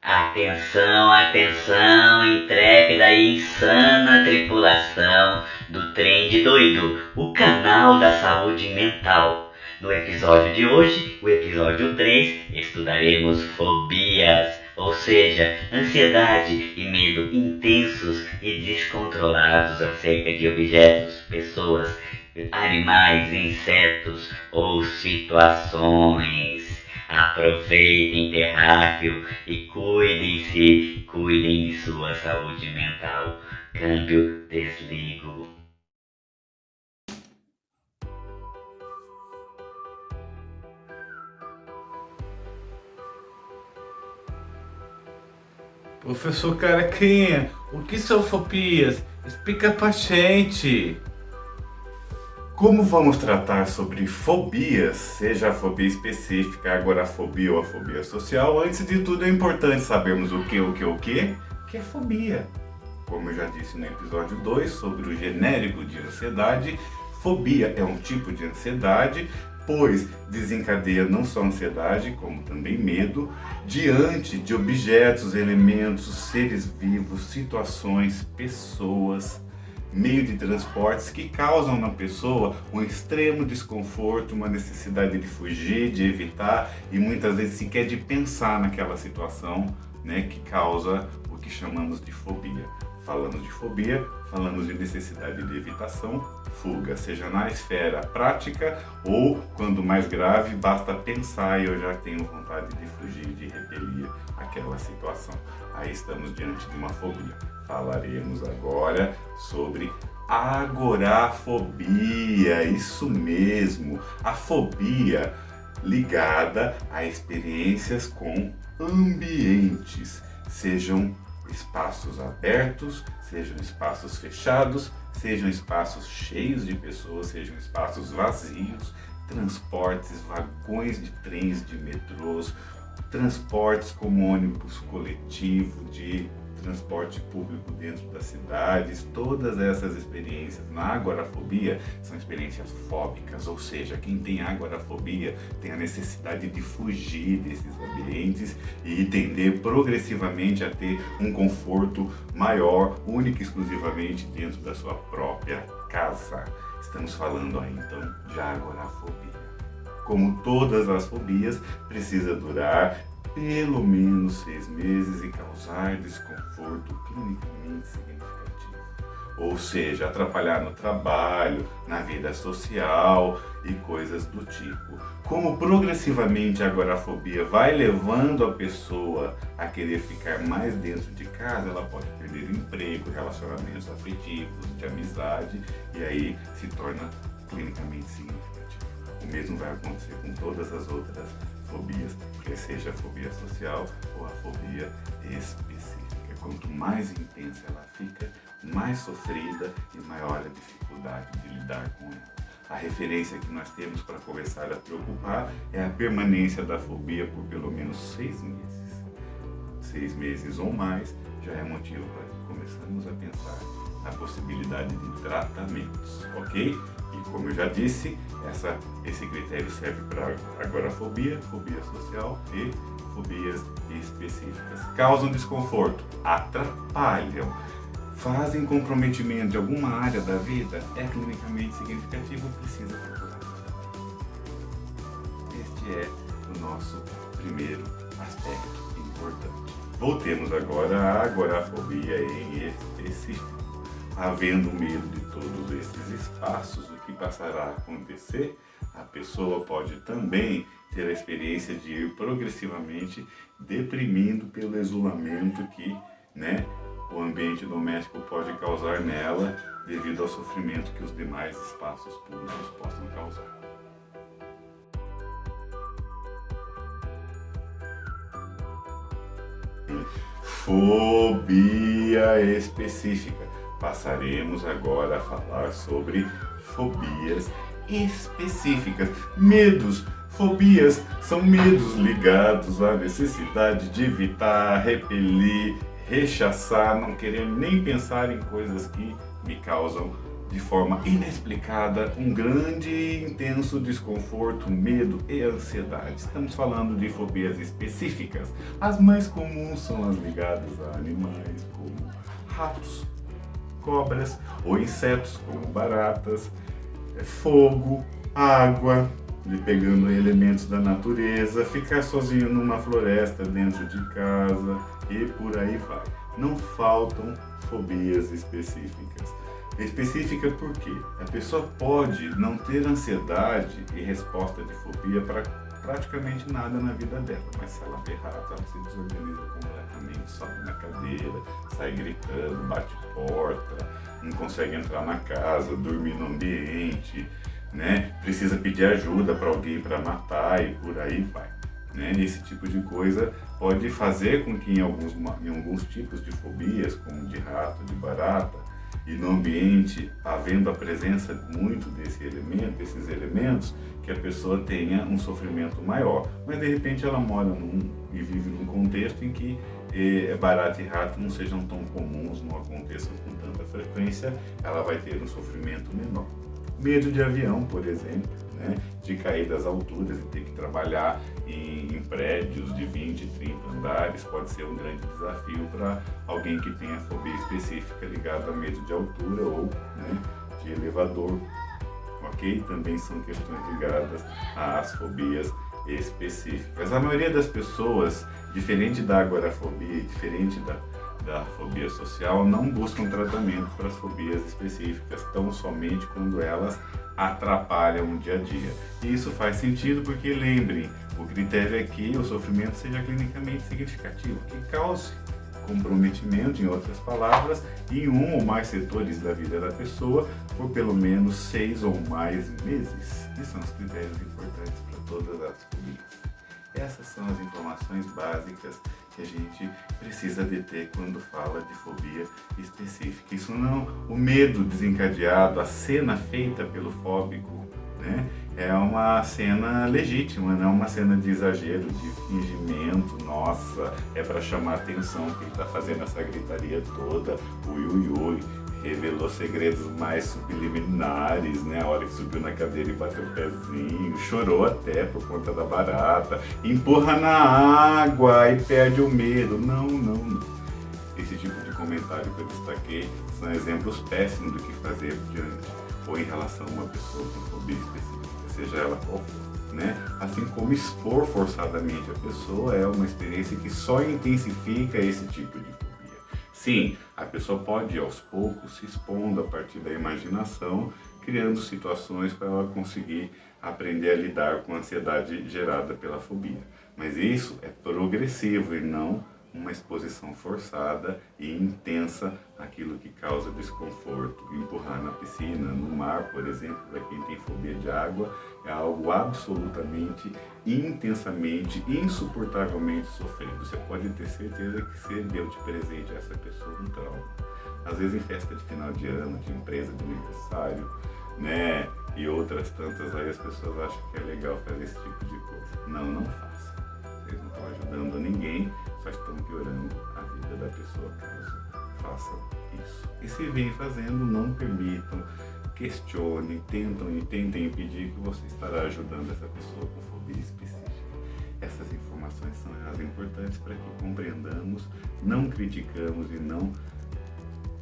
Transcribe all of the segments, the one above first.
Atenção, atenção, intrépida e insana tripulação do Trem de Doido, o canal da saúde mental. No episódio de hoje, o episódio 3, estudaremos fobias, ou seja, ansiedade e medo intensos e descontrolados acerca de objetos, pessoas, animais, insetos ou situações. Aproveitem terráqueo e cuidem-se, cuidem de sua saúde mental. Câmbio, desligo. Professor Carequinha, o que são fobias? Explica pra gente. Como vamos tratar sobre fobias, seja a fobia específica, a agorafobia ou a fobia social, antes de tudo é importante sabermos o que é fobia. Como eu já disse no episódio 2 sobre o genérico de ansiedade, fobia é um tipo de ansiedade, pois desencadeia não só ansiedade, como também medo, diante de objetos, elementos, seres vivos, situações, pessoas, meio de transportes que causam na pessoa um extremo desconforto, uma necessidade de fugir, de evitar e muitas vezes sequer de pensar naquela situação, né, que causa o que chamamos de fobia. Falamos de fobia, falamos de necessidade de evitação, fuga, seja na esfera prática ou, quando mais grave, basta pensar e eu já tenho vontade de fugir, de repelir aquela situação. Aí estamos diante de uma fobia. Falaremos agora sobre agorafobia, isso mesmo, a fobia ligada a experiências com ambientes, sejam espaços abertos, sejam espaços fechados, sejam espaços cheios de pessoas, sejam espaços vazios, transportes, vagões de trens, de metrôs, transportes como ônibus coletivo, de transporte público dentro das cidades, todas essas experiências na agorafobia são experiências fóbicas, ou seja, quem tem agorafobia tem a necessidade de fugir desses ambientes e tender progressivamente a ter um conforto maior, único e exclusivamente dentro da sua própria casa. Estamos falando aí então de agorafobia. Como todas as fobias, precisa durar pelo menos 6 meses e causar desconforto clinicamente significativo. Ou seja, atrapalhar no trabalho, na vida social e coisas do tipo. Como progressivamente a agorafobia vai levando a pessoa a querer ficar mais dentro de casa, ela pode perder emprego, relacionamentos afetivos, de amizade, e aí se torna clinicamente significativo. O mesmo vai acontecer com todas as outras fobias, quer seja a fobia social ou a fobia específica. Quanto mais intensa ela fica, mais sofrida e maior a dificuldade de lidar com ela. A referência que nós temos para começar a preocupar é a permanência da fobia por pelo menos 6 meses. 6 meses ou mais já é motivo para que começamos a pensar na possibilidade de tratamentos, ok? E como eu já disse, esse critério serve para agorafobia, fobia social e fobias específicas. Causam desconforto, atrapalham, fazem comprometimento de alguma área da vida, é clinicamente significativo, precisa procurar. Este é o nosso primeiro aspecto importante. Voltemos agora à agorafobia em específico. Havendo medo de todos esses espaços, o que passará a acontecer? A pessoa pode também ter a experiência de ir progressivamente deprimindo pelo isolamento que, o ambiente doméstico pode causar nela devido ao sofrimento que os demais espaços públicos possam causar. Fobia específica. Passaremos agora a falar sobre fobias específicas. Medos. Fobias são medos ligados à necessidade de evitar, repelir, rechaçar, não querer nem pensar em coisas que me causam de forma inexplicada um grande e intenso desconforto, medo e ansiedade. Estamos falando de fobias específicas. As mais comuns são as ligadas a animais, como ratos, cobras, ou insetos, como baratas, fogo, água, pegando elementos da natureza, ficar sozinho numa floresta dentro de casa e por aí vai. Não faltam fobias específicas. Específica porque a pessoa pode não ter ansiedade e resposta de fobia para praticamente nada na vida dela, mas se ela vê rato, ela se desorganiza completamente, sobe na cadeira, sai gritando, bate porta, não consegue entrar na casa, dormir no ambiente, né? Precisa pedir ajuda para alguém para matar e por aí vai. Né? Esse tipo de coisa pode fazer com que em alguns tipos de fobias, como de rato, de barata, e no ambiente, havendo a presença muito desses elementos, que a pessoa tenha um sofrimento maior. Mas de repente ela mora e vive num contexto em que barata e rato não sejam tão comuns, não aconteçam com tanta frequência, ela vai ter um sofrimento menor. Medo de avião, por exemplo, né? De cair das alturas e ter que trabalhar em prédios de 20, 30 andares pode ser um grande desafio para alguém que tenha fobia específica ligada a medo de altura ou, né, de elevador. Ok? Também são questões ligadas às fobias específicas. A maioria das pessoas, diferente da agorafobia e diferente da fobia social, não buscam tratamento para as fobias específicas, tão somente quando elas atrapalham o dia a dia. E isso faz sentido porque, lembrem, o critério é que o sofrimento seja clinicamente significativo, que cause comprometimento, em outras palavras, em um ou mais setores da vida da pessoa por pelo menos 6 ou mais meses. Esses são os critérios importantes para todas as fobias. Essas são as informações básicas que a gente precisa de ter quando fala de fobia específica. Isso não, o medo desencadeado, a cena feita pelo fóbico, né, é uma cena legítima, não é uma cena de exagero, de fingimento, nossa, é para chamar atenção que ele está fazendo essa gritaria toda, ui, ui, ui. Revelou segredos mais subliminares, né? A hora que subiu na cadeira e bateu o pezinho, chorou até por conta da barata, empurra na água e perde o medo. Não. Esse tipo de comentário que eu destaquei são exemplos péssimos do que fazer diante ou em relação a uma pessoa com fobia específica, seja ela qual for, né? Assim como expor forçadamente a pessoa é uma experiência que só intensifica esse tipo de fobia. Sim, a pessoa pode aos poucos se expondo a partir da imaginação, criando situações para ela conseguir aprender a lidar com a ansiedade gerada pela fobia. Mas isso é progressivo e não uma exposição forçada e intensa àquilo que causa desconforto. Empurrar na piscina, no mar, por exemplo, para quem tem fobia de água, é algo absolutamente, intensamente, insuportavelmente sofrido. Você pode ter certeza que você deu de presente a essa pessoa um trauma. Às vezes em festa de final de ano, de empresa, de aniversário, né, e outras tantas, aí as pessoas acham que é legal fazer esse tipo de coisa. Não faça. Vocês não estão ajudando ninguém, só estão piorando a vida da pessoa caso façam isso. E se vem fazendo, não permitam, questionem, tentem impedir que você estará ajudando essa pessoa com fobia específica. Essas informações são as importantes para que compreendamos, não criticamos e não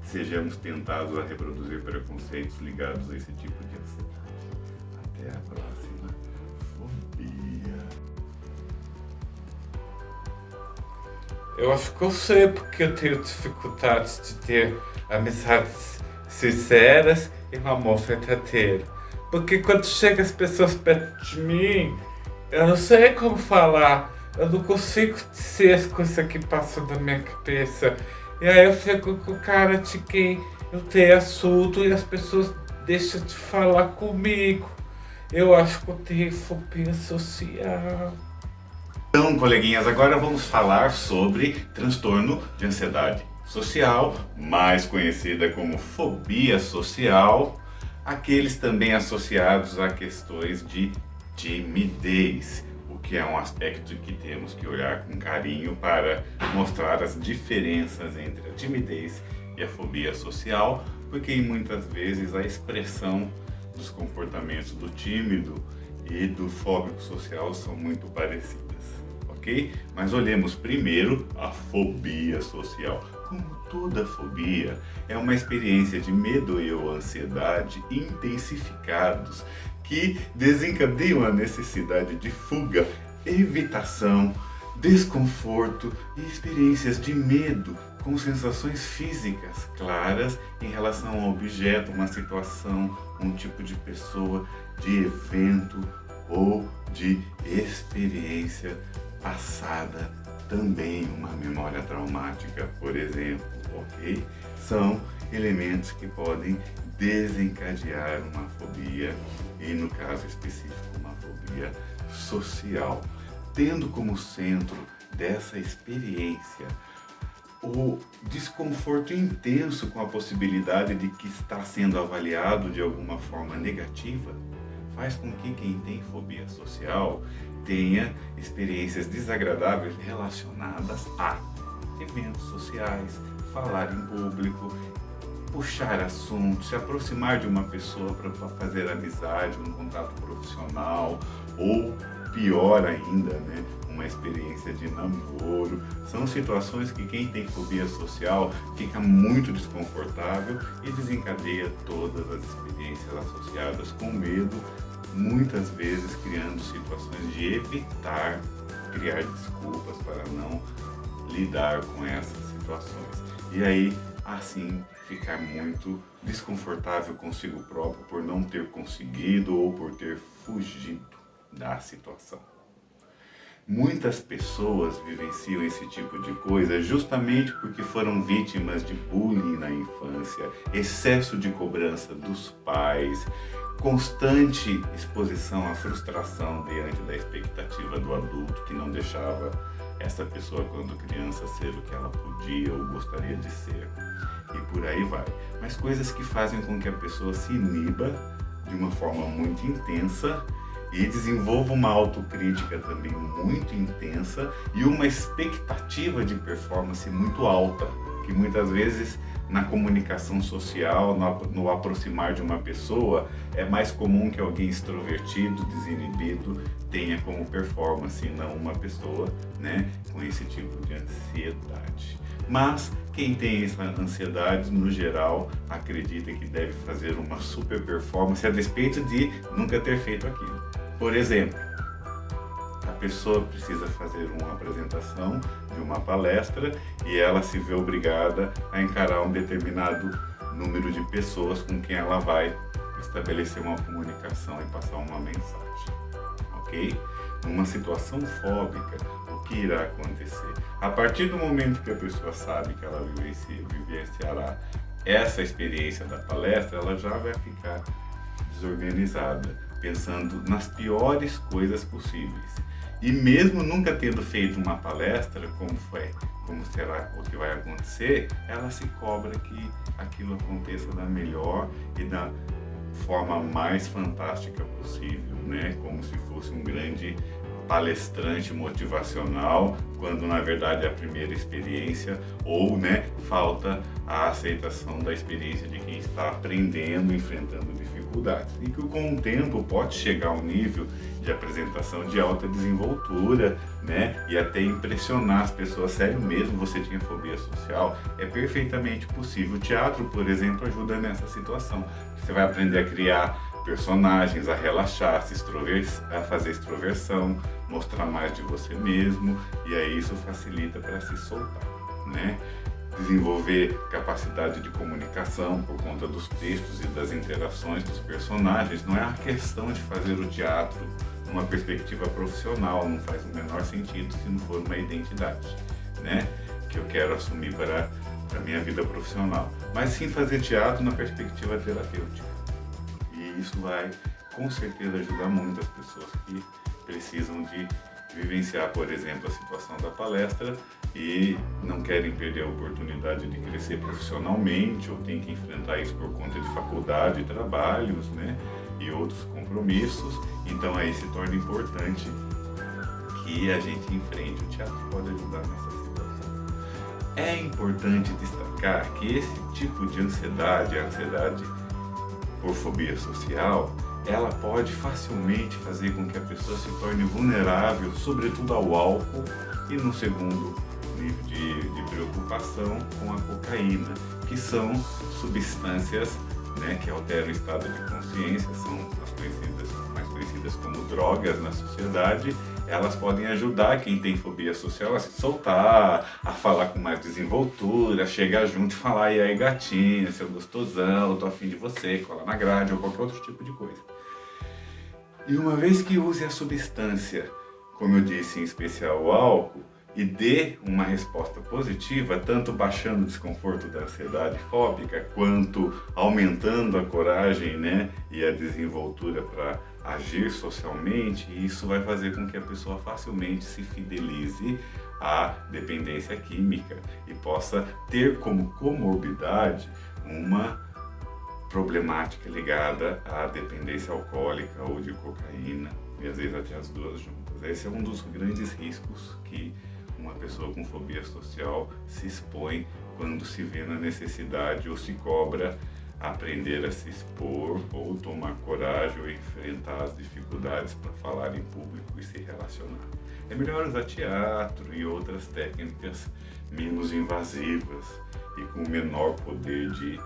sejamos tentados a reproduzir preconceitos ligados a esse tipo de ansiedade. Até a próxima. Fobia. Eu acho que eu sei porque eu tenho dificuldade de ter amizades sinceras e um amor verdadeiro. Porque quando chegam as pessoas perto de mim, eu não sei como falar, eu não consigo dizer as coisas que passam na minha cabeça. E aí eu fico com cara de quem eu tenho assunto e as pessoas deixam de falar comigo. Eu acho que eu tenho fobia social. Então, coleguinhas, agora vamos falar sobre transtorno de ansiedade social, mais conhecida como fobia social, aqueles também associados a questões de timidez, o que é um aspecto que temos que olhar com carinho para mostrar as diferenças entre a timidez e a fobia social, porque muitas vezes a expressão dos comportamentos do tímido e do fóbico social são muito parecidas, ok? Mas olhemos primeiro a fobia social. Como toda fobia, é uma experiência de medo e ou ansiedade intensificados que desencadeiam a necessidade de fuga, evitação, desconforto e experiências de medo com sensações físicas claras em relação a um objeto, uma situação, um tipo de pessoa, de evento ou de experiência passada, também uma memória traumática, por exemplo, ok? São elementos que podem desencadear uma fobia e, no caso específico, uma fobia social, tendo como centro dessa experiência o desconforto intenso com a possibilidade de que está sendo avaliado de alguma forma negativa, faz com que quem tem fobia social tenha experiências desagradáveis relacionadas a eventos sociais, falar em público, puxar assuntos, se aproximar de uma pessoa para fazer amizade, um contato profissional, ou pior ainda, né, uma experiência de namoro. São situações que quem tem fobia social fica muito desconfortável e desencadeia todas as experiências associadas com medo, muitas vezes criando situações de evitar criar desculpas para não lidar com essas situações. E aí, assim, ficar muito desconfortável consigo próprio por não ter conseguido ou por ter fugido da situação. Muitas pessoas vivenciam esse tipo de coisa justamente porque foram vítimas de bullying na infância, excesso de cobrança dos pais, constante exposição à frustração diante da expectativa do adulto que não deixava essa pessoa, quando criança, ser o que ela podia ou gostaria de ser. E por aí vai. Mas coisas que fazem com que a pessoa se iniba de uma forma muito intensa e desenvolva uma autocrítica também muito intensa e uma expectativa de performance muito alta, que muitas vezes na comunicação social, no aproximar de uma pessoa, é mais comum que alguém extrovertido, desinibido, tenha como performance, e não uma pessoa, né, com esse tipo de ansiedade. Mas quem tem essa ansiedade, no geral, acredita que deve fazer uma super performance a despeito de nunca ter feito aquilo. Por exemplo, a pessoa precisa fazer uma apresentação de uma palestra e ela se vê obrigada a encarar um determinado número de pessoas com quem ela vai estabelecer uma comunicação e passar uma mensagem, ok? Numa situação fóbica, o que irá acontecer? A partir do momento que a pessoa sabe que ela vivenciará essa experiência da palestra, ela já vai ficar desorganizada, pensando nas piores coisas possíveis. E mesmo nunca tendo feito uma palestra, como será o que vai acontecer, ela se cobra que aquilo aconteça da melhor e da forma mais fantástica possível, né? Como se fosse um grande palestrante motivacional, quando na verdade é a primeira experiência, ou, né, falta a aceitação da experiência de quem está aprendendo, enfrentando dificuldades. E que com o tempo pode chegar a um nível de apresentação de alta desenvoltura, né, e até impressionar as pessoas. Sério mesmo, você tinha fobia social? É perfeitamente possível. O teatro, por exemplo, ajuda nessa situação. Você vai aprender a criar personagens, a relaxar, a fazer extroversão, mostrar mais de você mesmo, e aí isso facilita para se soltar, né? Desenvolver capacidade de comunicação por conta dos textos e das interações dos personagens. Não é a questão de fazer o teatro numa perspectiva profissional, não faz o menor sentido se não for uma identidade, né, que eu quero assumir para a minha vida profissional, mas sim fazer teatro na perspectiva terapêutica. E isso vai, com certeza, ajudar muito as pessoas que precisam de vivenciar, por exemplo, a situação da palestra e não querem perder a oportunidade de crescer profissionalmente ou tem que enfrentar isso por conta de faculdade, trabalhos, né, e outros compromissos. Então aí se torna importante que a gente enfrente. O teatro pode ajudar nessa situação. É importante destacar que esse tipo de ansiedade, a ansiedade por fobia social, ela pode facilmente fazer com que a pessoa se torne vulnerável, sobretudo ao álcool, e no segundo nível de preocupação, com a cocaína, que são substâncias, né, que alteram o estado de consciência, são mais conhecidas como drogas na sociedade. Elas podem ajudar quem tem fobia social a se soltar, a falar com mais desenvoltura, a chegar junto e falar: e aí gatinha, seu gostosão, tô afim de você, cola na grade ou qualquer outro tipo de coisa. E uma vez que use a substância, como eu disse, em especial o álcool, e dê uma resposta positiva, tanto baixando o desconforto da ansiedade fóbica, quanto aumentando a coragem, né, e a desenvoltura para agir socialmente, isso vai fazer com que a pessoa facilmente se fidelize à dependência química e possa ter como comorbidade uma problemática ligada à dependência alcoólica ou de cocaína, e às vezes até as duas juntas. Esse é um dos grandes riscos que uma pessoa com fobia social se expõe quando se vê na necessidade ou se cobra aprender a se expor ou tomar coragem ou enfrentar as dificuldades para falar em público e se relacionar. É melhor usar teatro e outras técnicas menos invasivas e com menor poder de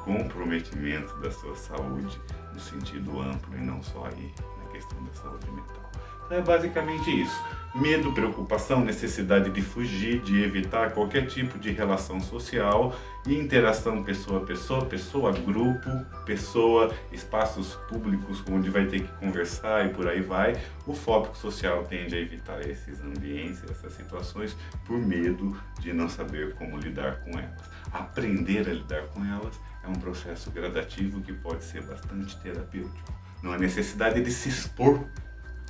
comprometimento da sua saúde no sentido amplo e não só aí na questão da saúde mental. Então é basicamente isso. Medo, preocupação, necessidade de fugir, de evitar qualquer tipo de relação social e interação pessoa a pessoa, pessoa a grupo, pessoa, espaços públicos onde vai ter que conversar e por aí vai. O fóbico social tende a evitar esses ambientes, essas situações, por medo de não saber como lidar com elas. Aprender a lidar com elas é um processo gradativo que pode ser bastante terapêutico. Não há necessidade de se expor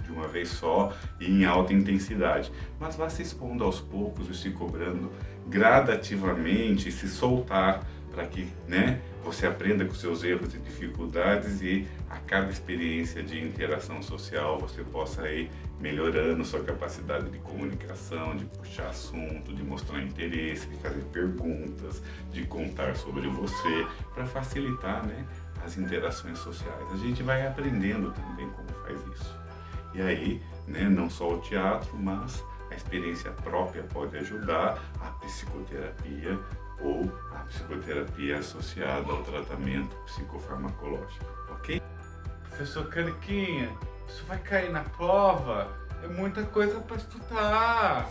de uma vez só e em alta intensidade, mas vá se expondo aos poucos e se cobrando gradativamente, se soltar para que, né, você aprenda com seus erros e dificuldades e a cada experiência de interação social você possa ir melhorando sua capacidade de comunicação, de puxar assunto, de mostrar interesse, de fazer perguntas, de contar sobre você, para facilitar, né, as interações sociais. A gente vai aprendendo também como faz isso. E aí, né, não só o teatro, mas a experiência própria pode ajudar, a psicoterapia ou a psicoterapia associada ao tratamento psicofarmacológico, ok? Professor Caniquinha, isso vai cair na prova? É muita coisa para estudar.